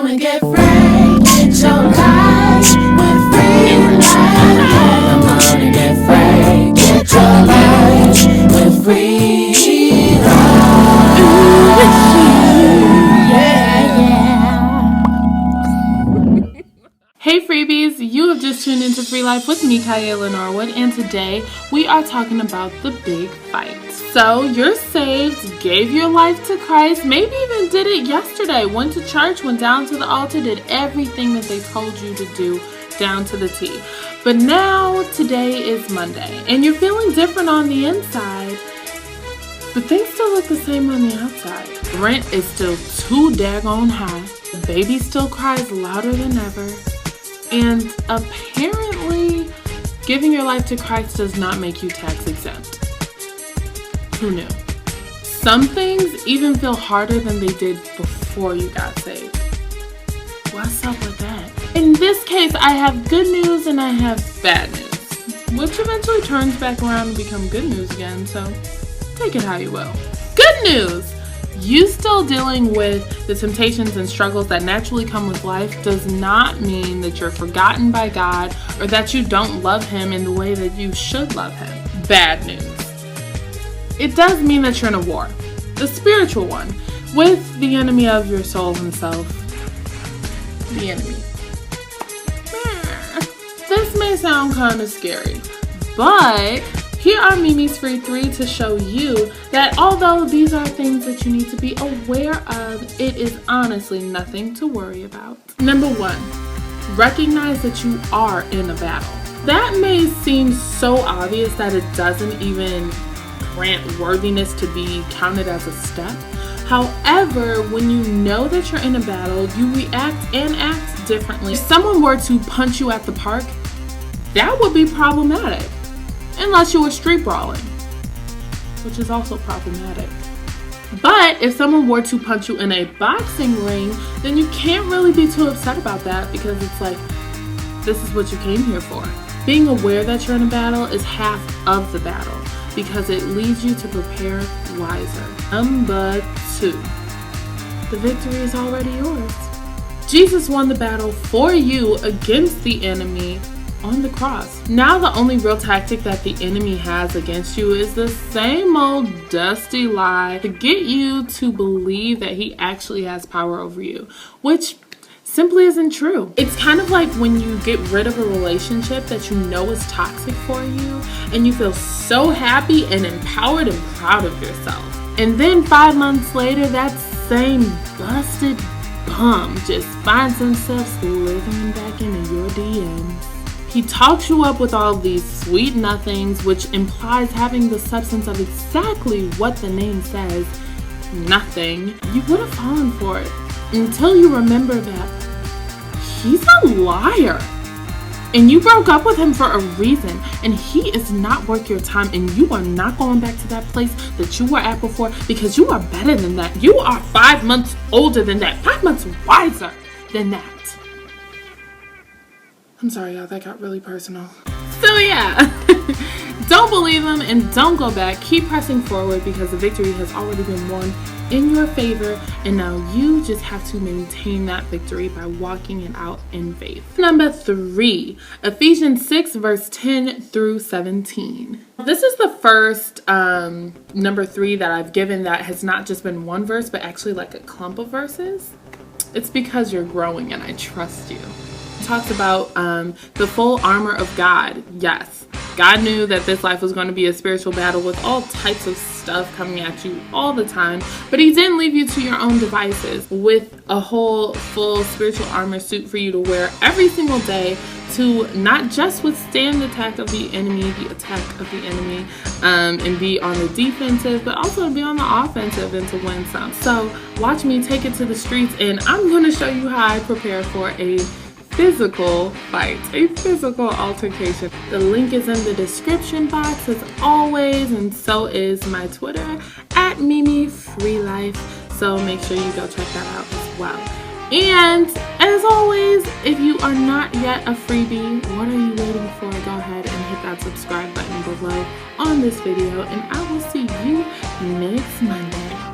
and get free. Get your life with Freelife. Come on and get free. Get your life with Freelife. Hey freebies, you have just tuned into Free Life with me, Kayla Norwood, and today we are talking about the big fight. So you're saved, gave your life to Christ, maybe even did it yesterday, went to church, went down to the altar, did everything that they told you to do down to the T. But now today is Monday and you're feeling different on the inside, but things still look the same on the outside. Rent is still too daggone high. The baby still cries louder than ever. And apparently, giving your life to Christ does not make you tax exempt. Who knew? Some things even feel harder than they did before you got saved. What's up with that? In this case, I have good news and I have bad news, which eventually turns back around and become good news again, so take it how you will. Good news! You still dealing with the temptations and struggles that naturally come with life does not mean that you're forgotten by God or that you don't love Him in the way that you should love Him. Bad news. It does mean that you're in a war, the spiritual one, with the enemy of your soul himself, the enemy. This may sound kind of scary, but here are Mimi's Free 3 to show you that although these are things that you need to be aware of, it is honestly nothing to worry about. Number 1, recognize that you are in a battle. That may seem so obvious that it doesn't even grant worthiness to be counted as a step. However, when you know that you're in a battle, you react and act differently. If someone were to punch you at the park, that would be problematic. Unless you were street brawling, which is also problematic. But if someone were to punch you in a boxing ring, then you can't really be too upset about that because it's like, this is what you came here for. Being aware that you're in a battle is half of the battle because it leads you to prepare wiser. Number 2, the victory is already yours. Jesus won the battle for you against the enemy on the cross. Now the only real tactic that the enemy has against you is the same old dusty lie to get you to believe that he actually has power over you, which simply isn't true. It's kind of like when you get rid of a relationship that you know is toxic for you and you feel so happy and empowered and proud of yourself. And then 5 months later, that same busted bum just finds himself slithering back into your DMs. He talks you up with all these sweet nothings, which implies having the substance of exactly what the name says, nothing. You would have fallen for it until you remember that he's a liar. And you broke up with him for a reason, and he is not worth your time, and you are not going back to that place that you were at before because you are better than that. You are 5 months older than that, 5 months wiser than that. I'm sorry, y'all, that got really personal. So yeah, don't believe him and don't go back. Keep pressing forward because the victory has already been won in your favor, and now you just have to maintain that victory by walking it out in faith. Number 3, Ephesians 6 verse 10 through 17. This is the first number 3 that I've given that has not just been one verse, but actually like a clump of verses. It's because you're growing and I trust you. Talks about the full armor of God. Yes, God knew that this life was going to be a spiritual battle with all types of stuff coming at you all the time, but He didn't leave you to your own devices with a whole full spiritual armor suit for you to wear every single day to not just withstand the attack of the enemy, and be on the defensive, but also to be on the offensive and to win some. So watch me take it to the streets, and I'm going to show you how I prepare for a physical fight, a physical altercation. The link is in the description box as always, and so is my Twitter at Mimi Freelife. So make sure you go check that out as well. And as always, if you are not yet a freebie, what are you waiting for? Go ahead and hit that subscribe button below on this video, and I will see you next Monday.